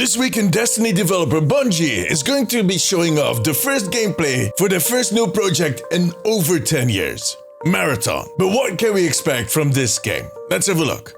This week in Destiny developer Bungie is going to be showing off the first gameplay for their first new project in over 10 years, Marathon. But what can we expect from this game? Let's have a look.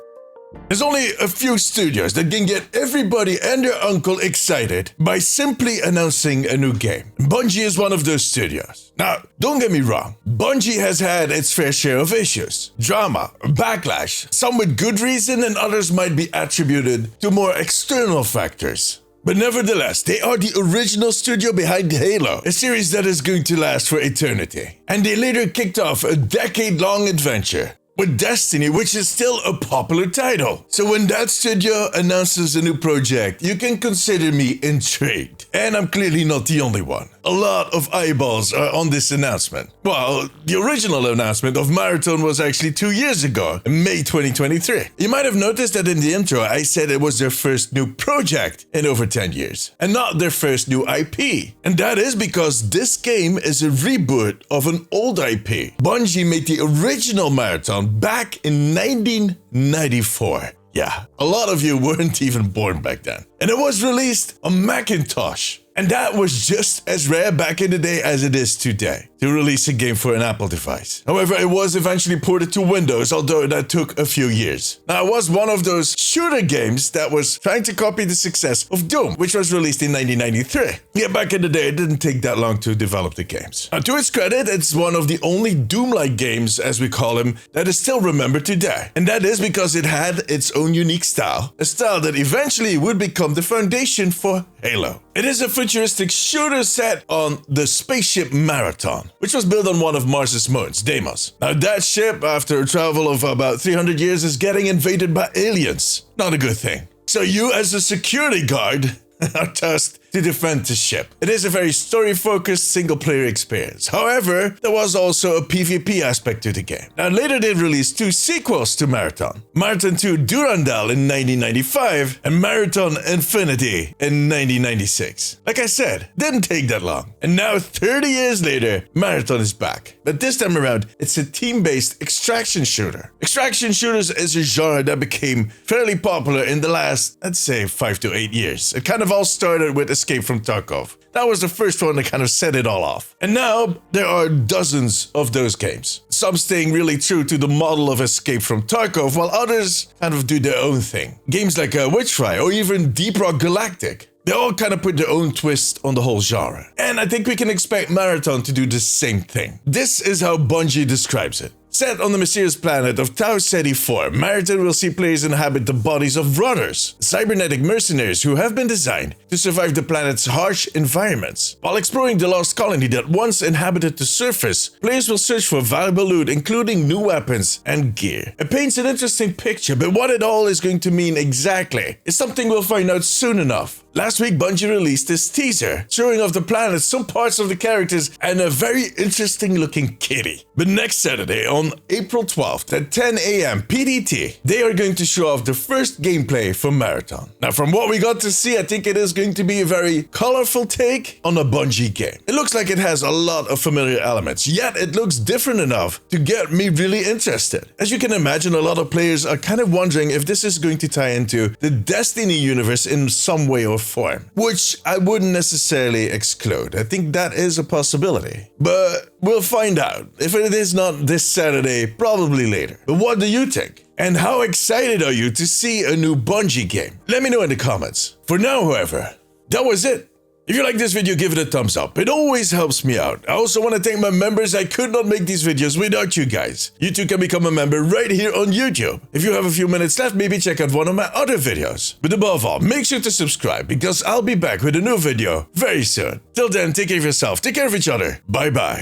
There's only a few studios that can get everybody and their uncle excited by simply announcing a new game. Bungie is one of those studios. Now, don't get me wrong, Bungie has had its fair share of issues, drama, backlash, some with good reason and others might be attributed to more external factors. But nevertheless, they are the original studio behind Halo, a series that is going to last for eternity. And they later kicked off a decade-long adventure with Destiny, which is still a popular title. So when that studio announces a new project, you can consider me intrigued. And I'm clearly not the only one. A lot of eyeballs are on this announcement. Well, the original announcement of Marathon was actually 2 years ago, in May 2023. You might have noticed that in the intro, I said it was their first new project in over 10 years, and not their first new IP. And that is because this game is a reboot of an old IP. Bungie made the original Marathon back in 1994. Yeah, a lot of you weren't even born back then. And it was released on Macintosh. And that was just as rare back in the day as it is today, to release a game for an Apple device. However, it was eventually ported to Windows, although that took a few years. Now, it was one of those shooter games that was trying to copy the success of Doom, which was released in 1993. Yeah, back in the day, it didn't take that long to develop the games. Now, to its credit, it's one of the only Doom-like games, as we call them, that is still remembered today. And that is because it had its own unique style, a style that eventually would become the foundation for Halo. It is a futuristic shooter set on the spaceship Marathon, which was built on one of Mars's moons, Deimos. Now that ship, after a travel of about 300 years, is getting invaded by aliens. Not a good thing. So you, as a security guard, are tasked to defend the ship. It is a very story-focused single-player experience. However, there was also a PvP aspect to the game. Now later they released 2 sequels to Marathon. Marathon 2 Durandal in 1995 and Marathon Infinity in 1996. Like I said, didn't take that long. And now 30 years later, Marathon is back. But this time around, it's a team-based extraction shooter. Extraction shooters is a genre that became fairly popular in the last, I'd say, 5 to 8 years. It kind of all started with Escape from Tarkov. That was the first one that kind of set it all off. And now, there are dozens of those games. Some staying really true to the model of Escape from Tarkov, while others kind of do their own thing. Games like Witchfire or even Deep Rock Galactic. They all kind of put their own twist on the whole genre. And I think we can expect Marathon to do the same thing. This is how Bungie describes it. Set on the mysterious planet of Tau Ceti 4, Marathon will see players inhabit the bodies of runners, cybernetic mercenaries who have been designed to survive the planet's harsh environments. While exploring the lost colony that once inhabited the surface, players will search for valuable loot, including new weapons and gear. It paints an interesting picture, but what it all is going to mean exactly is something we'll find out soon enough. Last week, Bungie released this teaser, showing off the planet, some parts of the characters, and a very interesting looking kitty. But next Saturday, on April 12th at 10 a.m. PDT, they are going to show off the first gameplay for Marathon. Now, from what we got to see, I think it is going to be a very colorful take on a Bungie game. It looks like it has a lot of familiar elements, yet it looks different enough to get me really interested. As you can imagine, a lot of players are kind of wondering if this is going to tie into the Destiny universe in some way or form, which I wouldn't necessarily exclude. I think that is a possibility. But we'll find out. If it is not this Saturday, probably later. But what do you think? And how excited are you to see a new Bungie game? Let me know in the comments. For now, however, that was it. If you like this video, give it a thumbs up. It always helps me out. I also want to thank my members. I could not make these videos without you guys. You too can become a member right here on YouTube. If you have a few minutes left, maybe check out one of my other videos. But above all, make sure to subscribe because I'll be back with a new video very soon. Till then, take care of yourself, take care of each other. Bye bye.